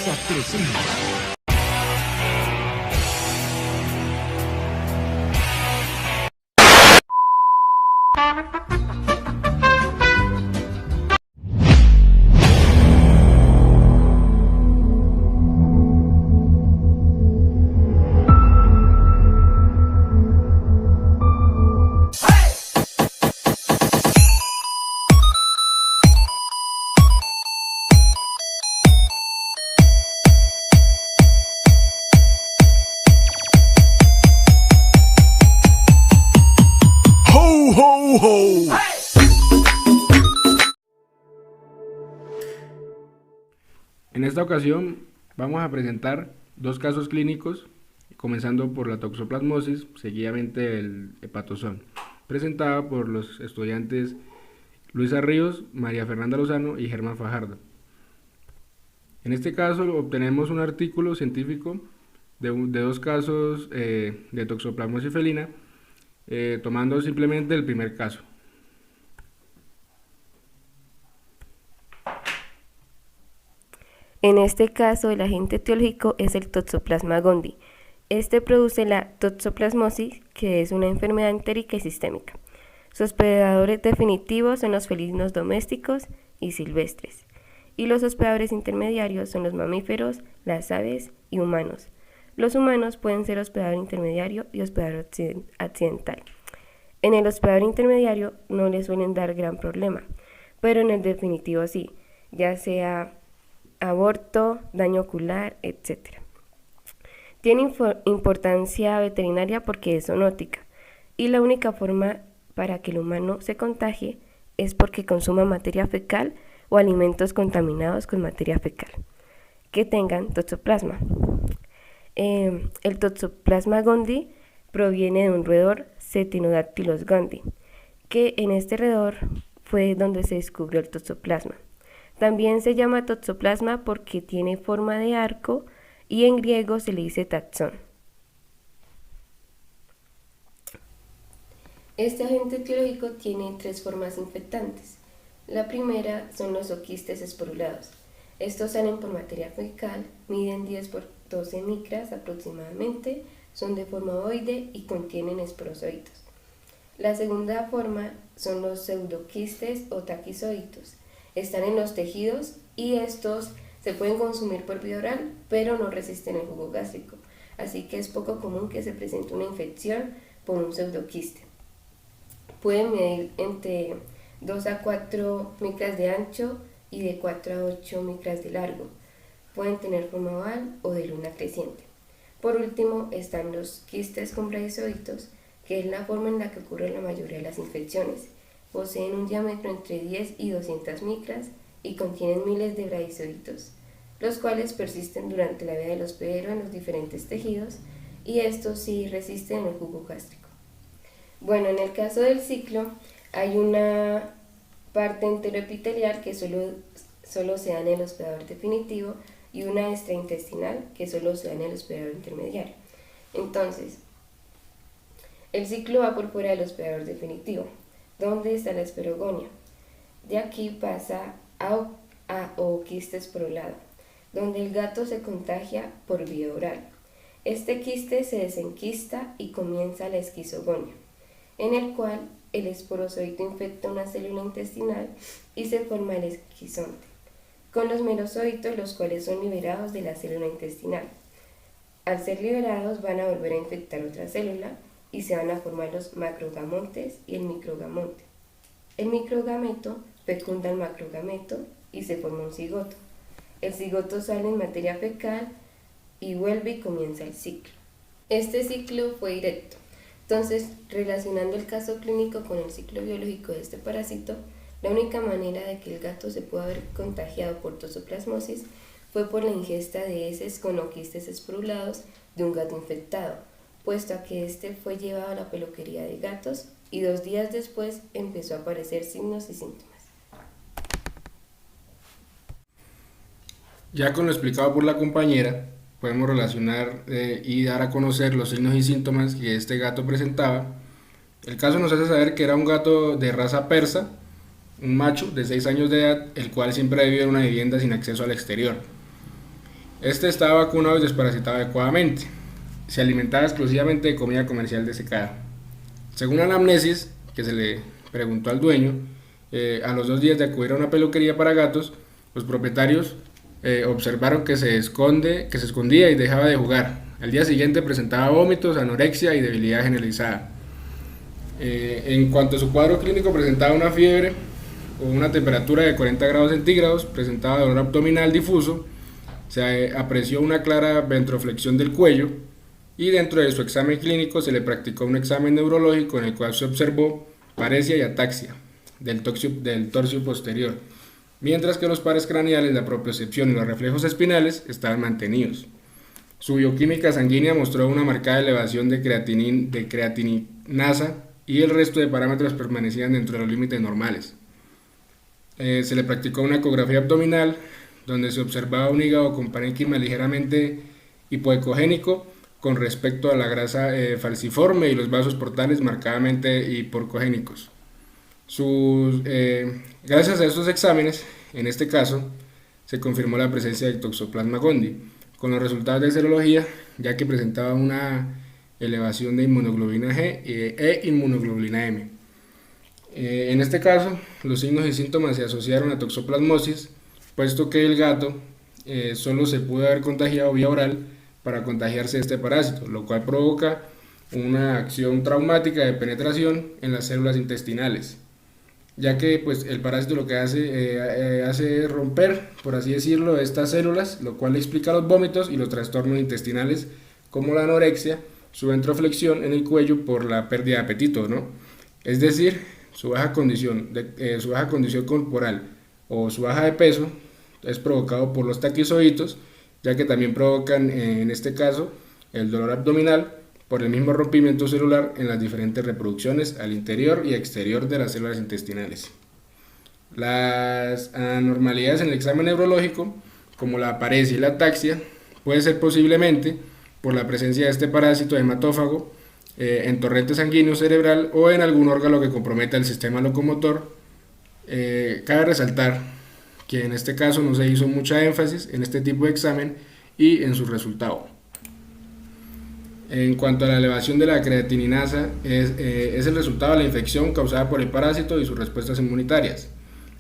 Casa presenta. En esta ocasión vamos a presentar dos casos clínicos, comenzando por la toxoplasmosis, seguidamente el hepatozón, presentada por los estudiantes Luisa Ríos, María Fernanda Lozano y Germán Fajardo. En este caso obtenemos un artículo científico de dos casos de toxoplasmosis felina, tomando simplemente el primer caso. En este caso, el agente etiológico es el Toxoplasma gondii. Este produce la toxoplasmosis, que es una enfermedad entérica y sistémica. Sus hospedadores definitivos son los felinos domésticos y silvestres, y los hospedadores intermediarios son los mamíferos, las aves y humanos. Los humanos pueden ser hospedador intermediario y hospedador accidental. En el hospedador intermediario no le suelen dar gran problema, pero en el definitivo sí, ya sea aborto, daño ocular, etc. Tiene importancia veterinaria porque es zoonótica y la única forma para que el humano se contagie es porque consuma materia fecal o alimentos contaminados con materia fecal que tengan toxoplasma. El Toxoplasma gondii proviene de un roedor Cetinodactylus gondii, que en este roedor fue donde se descubrió el toxoplasma. También se llama toxoplasma porque tiene forma de arco y en griego se le dice taxón. Este agente etiológico tiene tres formas infectantes. La primera son los oquistes esporulados. Estos salen por materia fecal, miden 10 por 12 micras aproximadamente, son de forma ovoide y contienen esporozoitos. La segunda forma son los pseudoquistes o taquizoitos. Están en los tejidos y estos se pueden consumir por vía oral, pero no resisten el jugo gástrico, así que es poco común que se presente una infección por un pseudoquiste. Pueden medir entre 2 a 4 micras de ancho y de 4 a 8 micras de largo. Pueden tener forma oval o de luna creciente. Por último están los quistes con bradyzoitos, que es la forma en la que ocurre la mayoría de las infecciones. Poseen un diámetro entre 10 y 200 micras y contienen miles de bradyzoitos, los cuales persisten durante la vida del hospedero en los diferentes tejidos y estos sí resisten el jugo gástrico. Bueno, en el caso del ciclo hay una parte enteroepitelial que solo se da en el hospedador definitivo y una extraintestinal que solo se da en el hospedador intermediario. Entonces, el ciclo va por fuera del hospedador definitivo, donde está la esperogonia. De aquí pasa a ooquiste esporulado, donde el gato se contagia por vía oral. Este quiste se desenquista y comienza la esquizogonia, en el cual el esporozoito infecta una célula intestinal y se forma el esquizonte, con los merozoitos, los cuales son liberados de la célula intestinal. Al ser liberados van a volver a infectar otra célula y se van a formar los macrogamontes y el microgamonte. El microgameto fecunda el macrogameto y se forma un cigoto. El cigoto sale en materia fecal y vuelve y comienza el ciclo. Este ciclo fue directo. Entonces, relacionando el caso clínico con el ciclo biológico de este parásito, la única manera de que el gato se pueda haber contagiado por toxoplasmosis fue por la ingesta de heces con oquistes esporulados de un gato infectado, puesto a que este fue llevado a la peluquería de gatos y 2 días después empezó a aparecer signos y síntomas. Ya con lo explicado por la compañera, podemos relacionar y dar a conocer los signos y síntomas que este gato presentaba. El caso nos hace saber que era un gato de raza persa, un macho de 6 años de edad, el cual siempre ha vivido en una vivienda sin acceso al exterior. Este estaba vacunado y desparasitado adecuadamente. Se alimentaba exclusivamente de comida comercial desecada. Según la anamnesis que se le preguntó al dueño, a los 2 días de acudir a una peluquería para gatos, los propietarios observaron que se escondía y dejaba de jugar. Al día siguiente presentaba vómitos, anorexia y debilidad generalizada. En cuanto a su cuadro clínico, presentaba una fiebre o una temperatura de 40 grados centígrados, presentaba dolor abdominal difuso, se apreció una clara ventroflexión del cuello y dentro de su examen clínico se le practicó un examen neurológico en el cual se observó paresia y ataxia del torso posterior, mientras que los pares craneales, la propiocepción y los reflejos espinales estaban mantenidos. Su bioquímica sanguínea mostró una marcada elevación de creatininasa y el resto de parámetros permanecían dentro de los límites normales. Se le practicó una ecografía abdominal donde se observaba un hígado con parénquima ligeramente hipoecogénico con respecto a la grasa falciforme y los vasos portales marcadamente hiporcogénicos. Gracias a estos exámenes, en este caso, se confirmó la presencia de Toxoplasma gondii, con los resultados de serología, ya que presentaba una elevación de inmunoglobulina G e inmunoglobulina M. En este caso, los signos y síntomas se asociaron a toxoplasmosis, puesto que el gato solo se pudo haber contagiado vía oral para contagiarse de este parásito, lo cual provoca una acción traumática de penetración en las células intestinales, ya que pues, el parásito lo que hace romper, por así decirlo, estas células, lo cual explica los vómitos y los trastornos intestinales como la anorexia, su ventroflexión en el cuello por la pérdida de apetito, ¿no? Es decir, su baja condición corporal o su baja de peso es provocado por los taquizoitos, ya que también provocan, en este caso, el dolor abdominal por el mismo rompimiento celular en las diferentes reproducciones al interior y exterior de las células intestinales. Las anormalidades en el examen neurológico, como la paresia y la ataxia, puede ser posiblemente por la presencia de este parásito hematófago en torrente sanguíneo cerebral o en algún órgano que comprometa el sistema locomotor. Cabe resaltar que en este caso no se hizo mucha énfasis en este tipo de examen y en su resultado. En cuanto a la elevación de la creatininasa, es el resultado de la infección causada por el parásito y sus respuestas inmunitarias.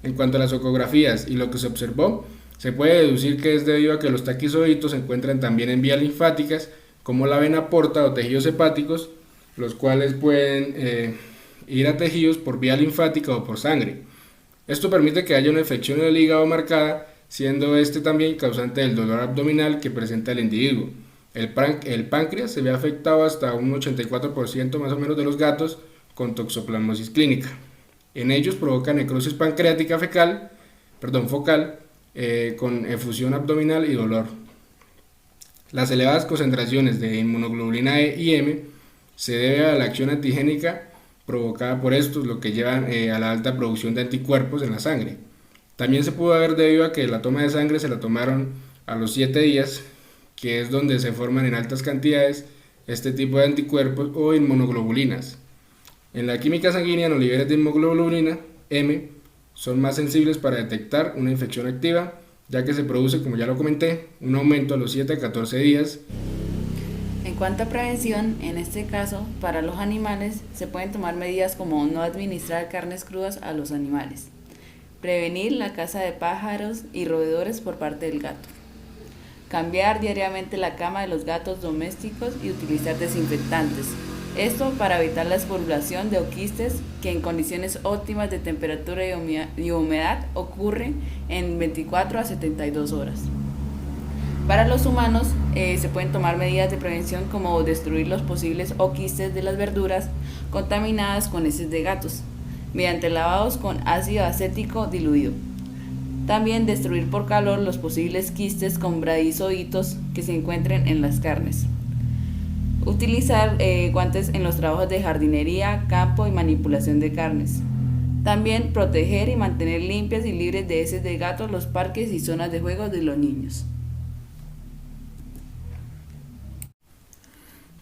En cuanto a las ecografías y lo que se observó, se puede deducir que es debido a que los taquizoitos se encuentran también en vías linfáticas, como la vena porta o tejidos hepáticos, los cuales pueden ir a tejidos por vía linfática o por sangre. Esto permite que haya una infección en el hígado marcada, siendo este también causante del dolor abdominal que presenta el individuo. El páncreas se ve afectado hasta un 84% más o menos de los gatos con toxoplasmosis clínica. En ellos provoca necrosis pancreática focal, con efusión abdominal y dolor. Las elevadas concentraciones de inmunoglobulina E y M se debe a la acción antigénica provocada por estos, lo que lleva a la alta producción de anticuerpos en la sangre. También se pudo haber debido a que la toma de sangre se la tomaron a los 7 días, que es donde se forman en altas cantidades este tipo de anticuerpos o inmunoglobulinas. En la química sanguínea, los niveles de inmunoglobulina M son más sensibles para detectar una infección activa, ya que se produce, como ya lo comenté, un aumento a los 7 a 14 días. En cuanto a prevención, en este caso, para los animales se pueden tomar medidas como no administrar carnes crudas a los animales, prevenir la caza de pájaros y roedores por parte del gato, cambiar diariamente la cama de los gatos domésticos y utilizar desinfectantes. Esto para evitar la esporulación de oquistes que en condiciones óptimas de temperatura y humedad ocurren en 24 a 72 horas. Para los humanos se pueden tomar medidas de prevención como destruir los posibles oquistes de las verduras contaminadas con heces de gatos, mediante lavados con ácido acético diluido. También destruir por calor los posibles quistes con bradizoitos que se encuentren en las carnes. Utilizar guantes en los trabajos de jardinería, campo y manipulación de carnes. También proteger y mantener limpias y libres de heces de gatos los parques y zonas de juego de los niños.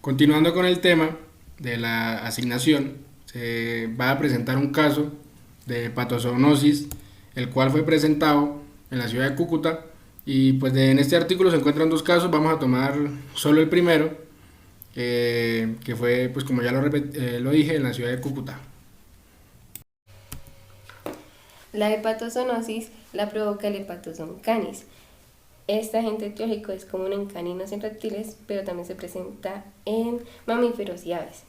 Continuando con el tema de la asignación, se va a presentar un caso de hepatozoonosis, el cual fue presentado en la ciudad de Cúcuta Y pues en este artículo se encuentran dos casos, vamos a tomar solo el primero, que fue, pues como ya lo dije, en la ciudad de Cúcuta. La hepatozoonosis la provoca el hepatozoon canis. Este agente etiológico es común en caninos y en reptiles, pero también se presenta en mamíferos y aves.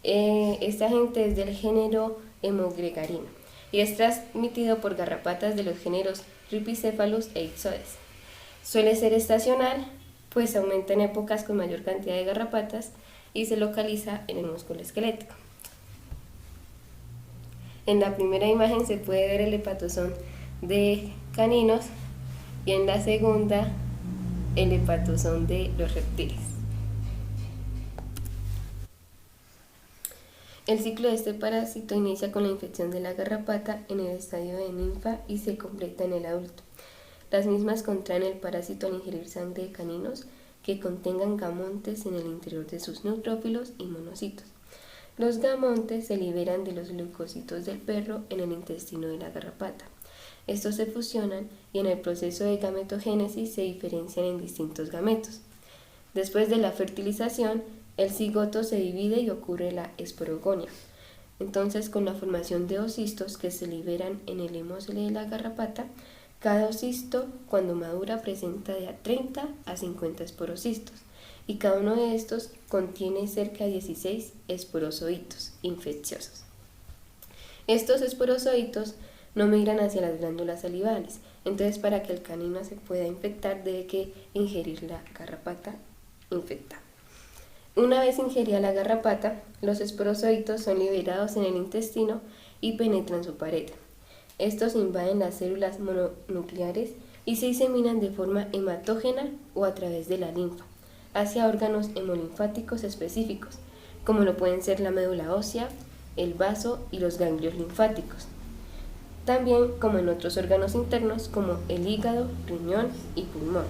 Este agente es del género Hemogregarina y es transmitido por garrapatas de los géneros Rhipicephalus e Ixodes. Suele ser estacional, pues aumenta en épocas con mayor cantidad de garrapatas y se localiza en el músculo esquelético. En la primera imagen se puede ver el hepatozoon de caninos y en la segunda el hepatozoon de los reptiles. El ciclo de este parásito inicia con la infección de la garrapata en el estadio de ninfa y se completa en el adulto. Las mismas contraen el parásito al ingerir sangre de caninos que contengan gamontes en el interior de sus neutrófilos y monocitos. Los gamontes se liberan de los leucocitos del perro en el intestino de la garrapata. Estos se fusionan y en el proceso de gametogénesis se diferencian en distintos gametos. Después de la fertilización, el cigoto se divide y ocurre la esporogonia. Entonces, con la formación de ocistos que se liberan en el hemocele de la garrapata, cada ocisto, cuando madura, presenta de a 30 a 50 esporocistos, y cada uno de estos contiene cerca de 16 esporozoitos infecciosos. Estos esporozoitos no migran hacia las glándulas salivales, entonces para que el canino se pueda infectar debe que ingerir la garrapata infectada. Una vez ingerida la garrapata, los esporozoitos son liberados en el intestino y penetran su pared. Estos invaden las células mononucleares y se diseminan de forma hematógena o a través de la linfa hacia órganos hemolinfáticos específicos, como lo pueden ser la médula ósea, el vaso y los ganglios linfáticos. También como en otros órganos internos como el hígado, riñón y pulmón.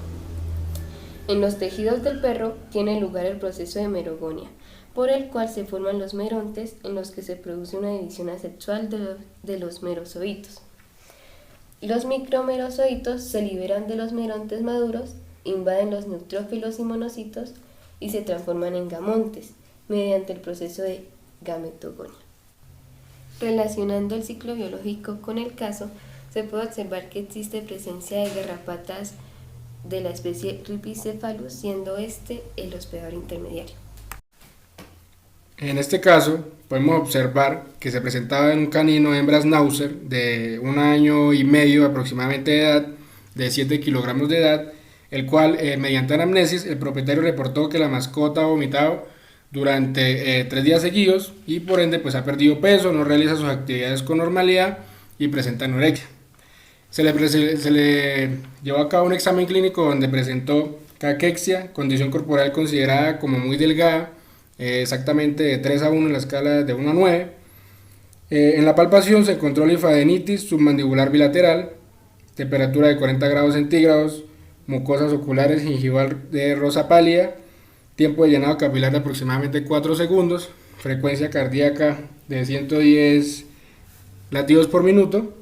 En los tejidos del perro tiene lugar el proceso de merogonia, por el cual se forman los merontes en los que se produce una división asexual de los merozoitos. Los micromerozoitos se liberan de los merontes maduros, invaden los neutrófilos y monocitos y se transforman en gamontes mediante el proceso de gametogonia. Relacionando el ciclo biológico con el caso, se puede observar que existe presencia de garrapatas de la especie Rhipicephalus, siendo este el hospedador intermediario. En este caso, podemos observar que se presentaba en un canino hembra Schnauzer de 1 año y medio aproximadamente de edad, de 7 kilogramos de edad, el cual, mediante anamnesis, el propietario reportó que la mascota ha vomitado durante 3 días seguidos y por ende pues ha perdido peso, no realiza sus actividades con normalidad y presenta anorexia. Se le llevó a cabo un examen clínico donde presentó caquexia, condición corporal considerada como muy delgada, exactamente de 3 a 1 en la escala de 1 a 9. En la palpación se encontró linfadenitis submandibular bilateral, temperatura de 40 grados centígrados, mucosas oculares gingival de rosa pálida, tiempo de llenado capilar de aproximadamente 4 segundos, frecuencia cardíaca de 110 latidos por minuto,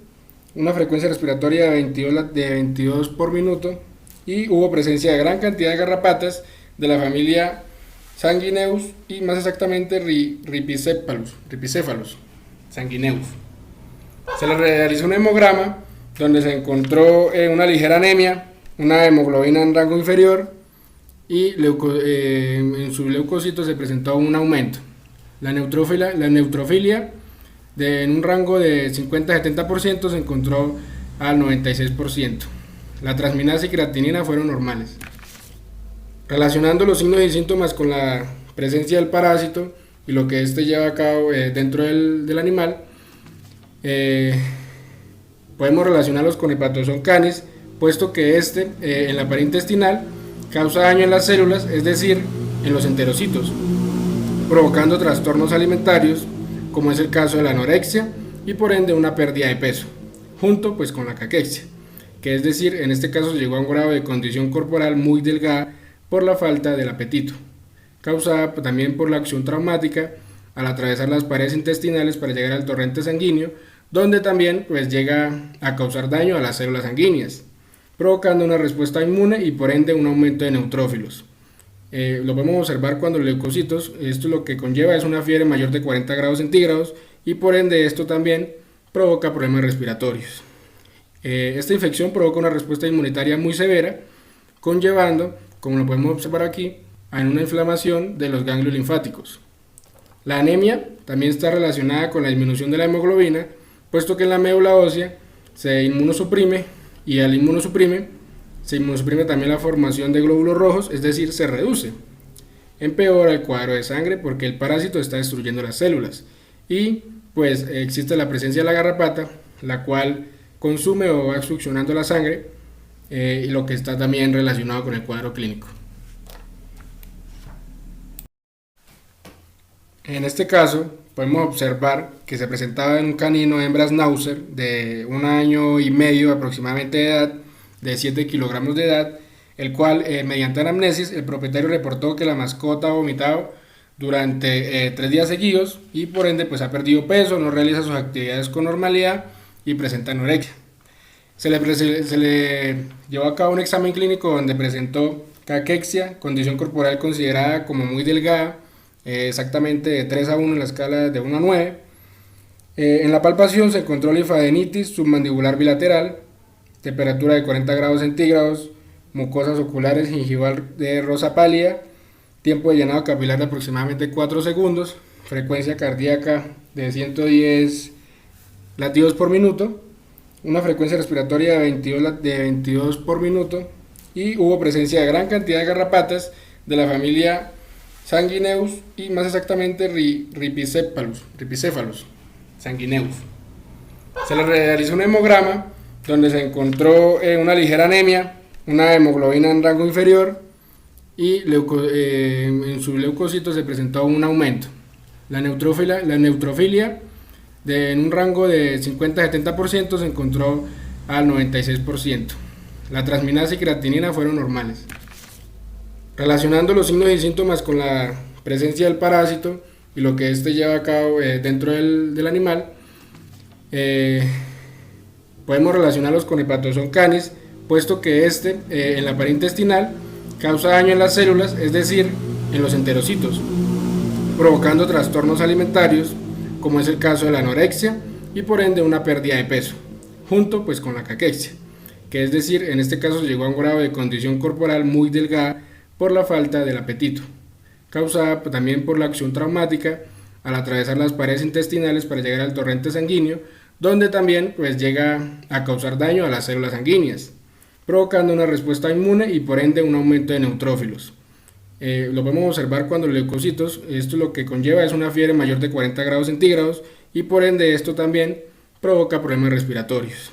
una frecuencia respiratoria de 22 por minuto y hubo presencia de gran cantidad de garrapatas de la familia Sanguineus y más exactamente Rhipicephalus sanguineus. Se le realizó un hemograma donde se encontró una ligera anemia, una hemoglobina en rango inferior y en su leucocitos se presentó un aumento. La neutrofilia en un rango de 50-70% se encontró al 96%. La transminasa y creatinina fueron normales. Relacionando los signos y síntomas con la presencia del parásito y lo que éste lleva a cabo dentro del animal, podemos relacionarlos con hepatozoon canis, puesto que en la pared intestinal causa daño en las células, es decir, en los enterocitos, provocando trastornos alimentarios, como es el caso de la anorexia y por ende una pérdida de peso, junto pues con la caquexia, que es decir, en este caso llegó a un grado de condición corporal muy delgada por la falta del apetito, causada también por la acción traumática al atravesar las paredes intestinales para llegar al torrente sanguíneo, donde también pues llega a causar daño a las células sanguíneas, provocando una respuesta inmune y por ende un aumento de neutrófilos. Lo podemos observar cuando los leucocitos, esto lo que conlleva es una fiebre mayor de 40 grados centígrados y por ende esto también provoca problemas respiratorios. Esta infección provoca una respuesta inmunitaria muy severa, conllevando, como lo podemos observar aquí, a una inflamación de los ganglios linfáticos. La anemia también está relacionada con la disminución de la hemoglobina, puesto que en la médula ósea se inmunosuprime y al inmunosuprime se inmunosuprime también la formación de glóbulos rojos, es decir, se reduce. Empeora el cuadro de sangre porque el parásito está destruyendo las células y pues existe la presencia de la garrapata, la cual consume o va succionando la sangre y lo que está también relacionado con el cuadro clínico. En este caso podemos observar que se presentaba en un canino hembra Schnauzer de 1 año y medio aproximadamente de edad, de 7 kilogramos de edad, el cual mediante anamnesis el propietario reportó que la mascota ha vomitado durante 3 días seguidos y por ende pues ha perdido peso, no realiza sus actividades con normalidad y presenta anorexia. Se le llevó a cabo un examen clínico donde presentó caquexia, condición corporal considerada como muy delgada, exactamente de 3 a 1 en la escala de 1 a 9. En la palpación se encontró linfadenitis submandibular bilateral, temperatura de 40 grados centígrados, mucosas oculares gingival de rosa pálida, tiempo de llenado capilar de aproximadamente 4 segundos, frecuencia cardíaca de 110 latidos por minuto, una frecuencia respiratoria de 22 por minuto y hubo presencia de gran cantidad de garrapatas de la familia Sanguineus y más exactamente Rhipicephalus sanguineus. Se le realizó un hemograma donde se encontró una ligera anemia, una hemoglobina en rango inferior y en su leucocitos se presentó un aumento. La neutrofilia en un rango de 50-70% se encontró al 96%. La transminasa y creatinina fueron normales. Relacionando los signos y síntomas con la presencia del parásito y lo que éste lleva a cabo dentro del animal, podemos relacionarlos con hepatozón canis, puesto que en la pared intestinal causa daño en las células, es decir, en los enterocitos, provocando trastornos alimentarios, como es el caso de la anorexia y por ende una pérdida de peso, junto pues con la caquexia, que es decir, en este caso llegó a un grado de condición corporal muy delgada por la falta del apetito, causada también por la acción traumática al atravesar las paredes intestinales para llegar al torrente sanguíneo, donde también pues llega a causar daño a las células sanguíneas, provocando una respuesta inmune y por ende un aumento de neutrófilos. Lo podemos observar cuando los leucocitos, esto lo que conlleva es una fiebre mayor de 40 grados centígrados y por ende esto también provoca problemas respiratorios.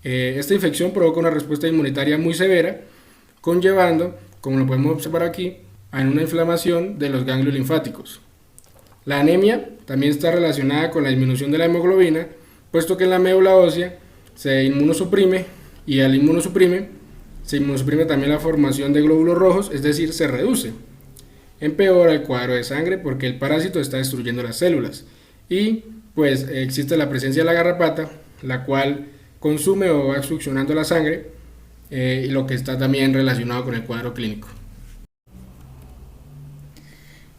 Esta infección provoca una respuesta inmunitaria muy severa, conllevando, como lo podemos observar aquí, a una inflamación de los ganglios linfáticos. La anemia también está relacionada con la disminución de la hemoglobina, puesto que en la médula ósea se inmunosuprime y al inmunosuprime se inmunosuprime también la formación de glóbulos rojos, es decir, se reduce. Empeora el cuadro de sangre porque el parásito está destruyendo las células y pues existe la presencia de la garrapata, la cual consume o va succionando la sangre y lo que está también relacionado con el cuadro clínico.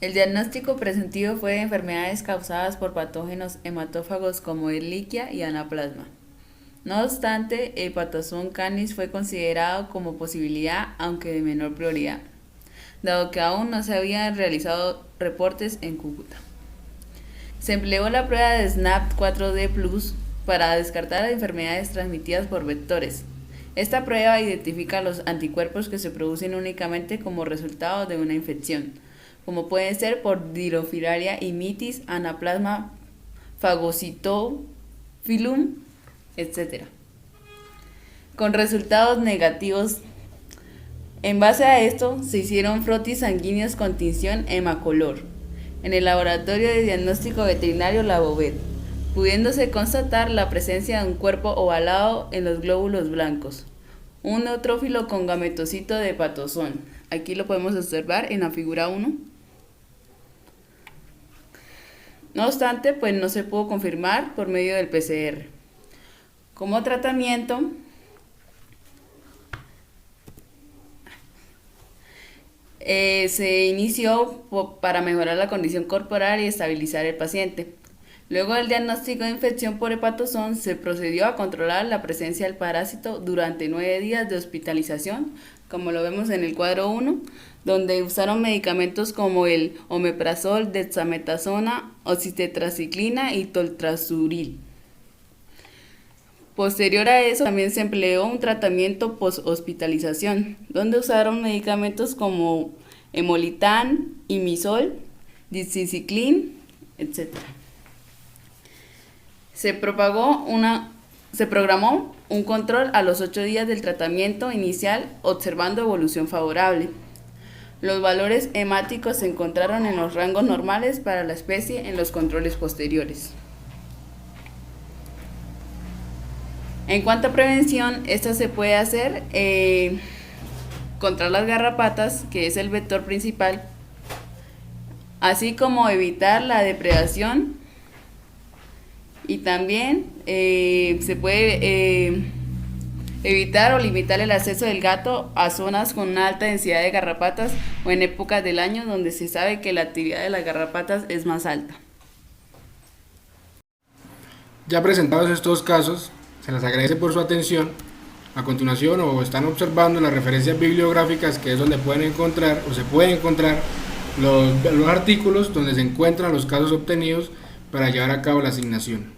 El diagnóstico presuntivo fue de enfermedades causadas por patógenos hematófagos como Ehrlichia y Anaplasma. No obstante, el hepatozón canis fue considerado como posibilidad, aunque de menor prioridad, dado que aún no se habían realizado reportes en Cúcuta. Se empleó la prueba de SNAP 4D Plus para descartar enfermedades transmitidas por vectores. Esta prueba identifica los anticuerpos que se producen únicamente como resultado de una infección, como pueden ser por Dirofilaria imitis, Anaplasma phagocytophilum, etc. Con resultados negativos. En base a esto, se hicieron frotis sanguíneos con tinción hemacolor en el laboratorio de diagnóstico veterinario Labovet, pudiéndose constatar la presencia de un cuerpo ovalado en los glóbulos blancos, un neutrófilo con gametocito de hepatozón. Aquí lo podemos observar en la figura 1. No obstante, pues no se pudo confirmar por medio del PCR. Como tratamiento, se inició para mejorar la condición corporal y estabilizar el paciente. Luego del diagnóstico de infección por hepatozón, se procedió a controlar la presencia del parásito durante 9 días de hospitalización, como lo vemos en el cuadro 1, donde usaron medicamentos como el omeprazol, dexametasona, oxitetraciclina y toltrasuril. Posterior a eso, también se empleó un tratamiento post-hospitalización, donde usaron medicamentos como Emolitan, Imisol, Diciciclin, etc. Se programó un control a los 8 días del tratamiento inicial, observando evolución favorable. Los valores hemáticos se encontraron en los rangos normales para la especie en los controles posteriores. En cuanto a prevención, esta se puede hacer contra las garrapatas, que es el vector principal, así como evitar la depredación, y también se puede evitar o limitar el acceso del gato a zonas con una alta densidad de garrapatas o en épocas del año donde se sabe que la actividad de las garrapatas es más alta. Ya presentados estos casos, se les agradece por su atención. A continuación, o están observando las referencias bibliográficas, que es donde pueden encontrar o se pueden encontrar los artículos donde se encuentran los casos obtenidos para llevar a cabo la asignación.